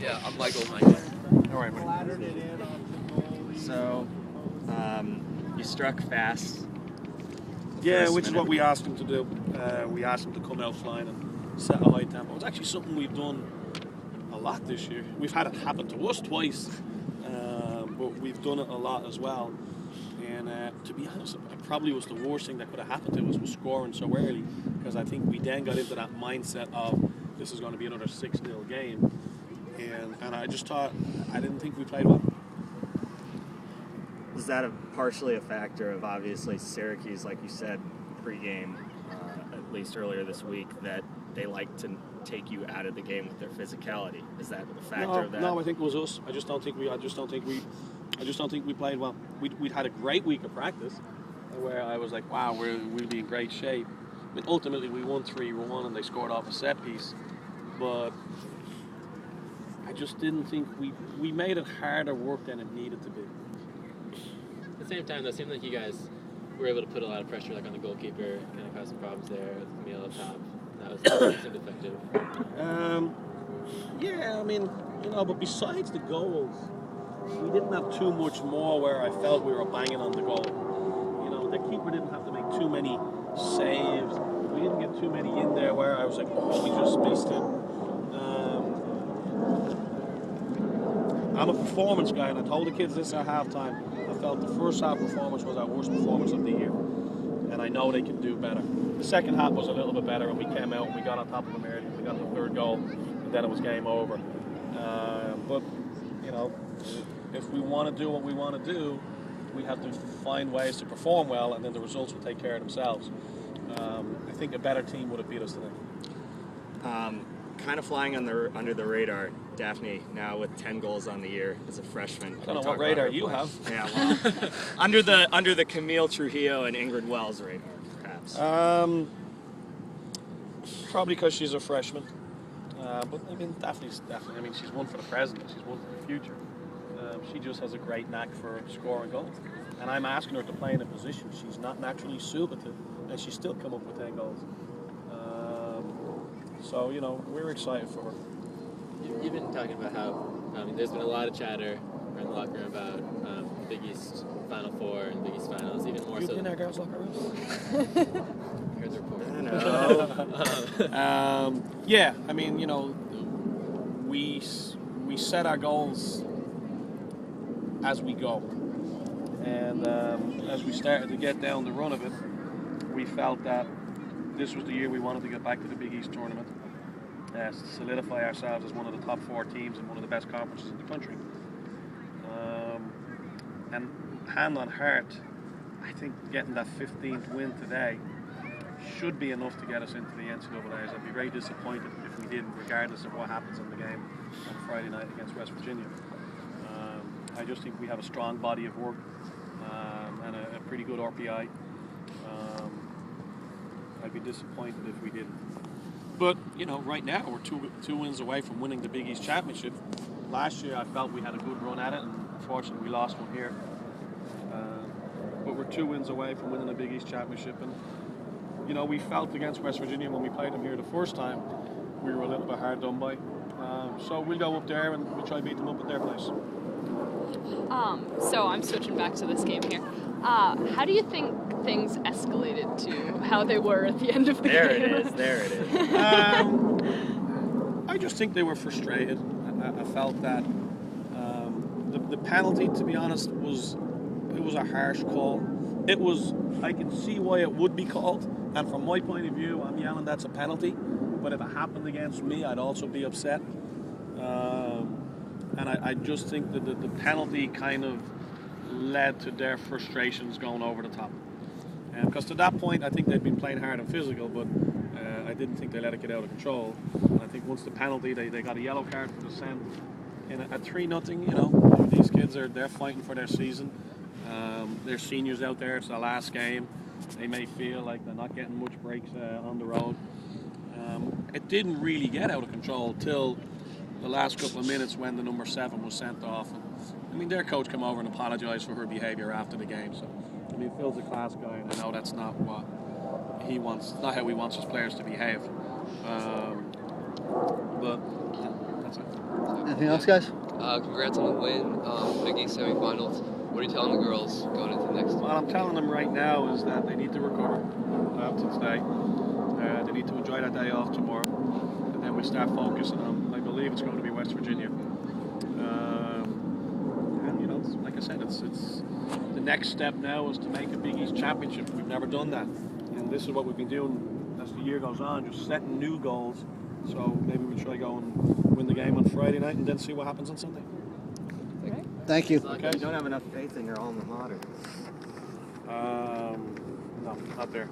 Yeah, I'm Michael. All right, buddy. So, you struck fast. Yeah, which is what we asked him to do. We asked him to come out flying and set a high tempo. It's actually something we've done a lot this year. We've had it happen to us twice, but we've done it a lot as well. And to be honest, it probably was the worst thing that could have happened to us was scoring so early, because I think we then got into that mindset of this is going to be another 6-0 game. And I just thought, I didn't think we played well. Was that partially a factor of obviously Syracuse, like you said, pregame, at least earlier this week, that they like to take you out of the game with their physicality? Is that a factor of that? No, I think it was us. I just don't think we played well. We'd had a great week of practice, where I was like, wow, we'll be in great shape. I mean, ultimately we won 3-1 and they scored off a set piece, but I just didn't think we made it harder work than it needed to be. At the same time, though, it seemed like you guys were able to put a lot of pressure like on the goalkeeper, kind of cause some problems there with Camille up top. That seemed effective. Yeah, I mean, but besides the goals, we didn't have too much more where I felt we were banging on the goal. The keeper didn't have to make too many saves. We didn't get too many in there where I was like, oh, we just missed it. I'm a performance guy, and I told the kids this at halftime. I felt the first half performance was our worst performance of the year, and I know they can do better. The second half was a little bit better, and we came out and we got on top of them early. We got the third goal, and then it was game over. But if we want to do what we want to do, we have to find ways to perform well, and then the results will take care of themselves. I think a better team would have beat us today. Kind of flying under the radar, Daphne, now with 10 goals on the year as a freshman. I don't know what radar you have. Yeah, well, under the Camille Trujillo and Ingrid Wells radar, perhaps. Probably because she's a freshman. But I mean, Daphne's definitely. I mean, she's one for the present. She's one for the future. She just has a great knack for scoring goals. And I'm asking her to play in a position she's not naturally suited to, and she's still come up with 10 goals. So, we're excited for her. You've been talking about how there's been a lot of chatter around the locker room about the Big East Final Four and Big East Finals, even more so. You in our girls' locker room? Here's the report. I know. Yeah, I mean, we set our goals as we go. And as we started to get down the run of it, we felt that this was the year we wanted to get back to the Big East tournament, solidify ourselves as one of the top 4 teams in one of the best conferences in the country. And hand on heart, I think getting that 15th win today should be enough to get us into the NCAAs. I'd be very disappointed if we didn't, regardless of what happens in the game on Friday night against West Virginia. I just think we have a strong body of work and a pretty good RPI. I'd be disappointed if we didn't. But, right now we're two wins away from winning the Big East Championship. Last year I felt we had a good run at it, and unfortunately we lost one here. But we're 2 wins away from winning the Big East Championship. And, we felt against West Virginia when we played them here the first time, we were a little bit hard done by. So we'll go up there and we'll try to beat them up at their place. So I'm switching back to this game here. How do you think things escalated to how they were at the end of the game? There it is. I just think they were frustrated. I felt that the penalty, to be honest, was a harsh call. I can see why it would be called, and from my point of view, I'm yelling that's a penalty. But if it happened against me, I'd also be upset. And I just think that the penalty kind of led to their frustrations going over the top. Because to that point, I think they'd been playing hard and physical, but I didn't think they let it get out of control. And I think once the penalty, they got a yellow card for dissent. At 3-0, these kids they're fighting for their season. They're seniors out there. It's their last game. They may feel like they're not getting much breaks on the road. It didn't really get out of control till the last couple of minutes when the number 7 was sent off. And, their coach came over and apologised for her behaviour after the game. So, Phil's a class guy, and I know that's not what he wants, not how he wants his players to behave. But that's it. Anything else, guys? Congrats on the win. Big East semifinals. What are you telling the girls going into the next? What I'm telling them right now is that they need to recover after today. They need to enjoy that day off tomorrow, and then we start focusing on. I believe it's going to be West Virginia. And you know, like I said, it's the next step now is to make a Big East championship. We've never done that, and this is what we've been doing as the year goes on, just setting new goals. So maybe we try go and win the game on Friday night, and then see what happens on Sunday. Thank you. Okay. You don't have enough faith in your alma mater. No, not there.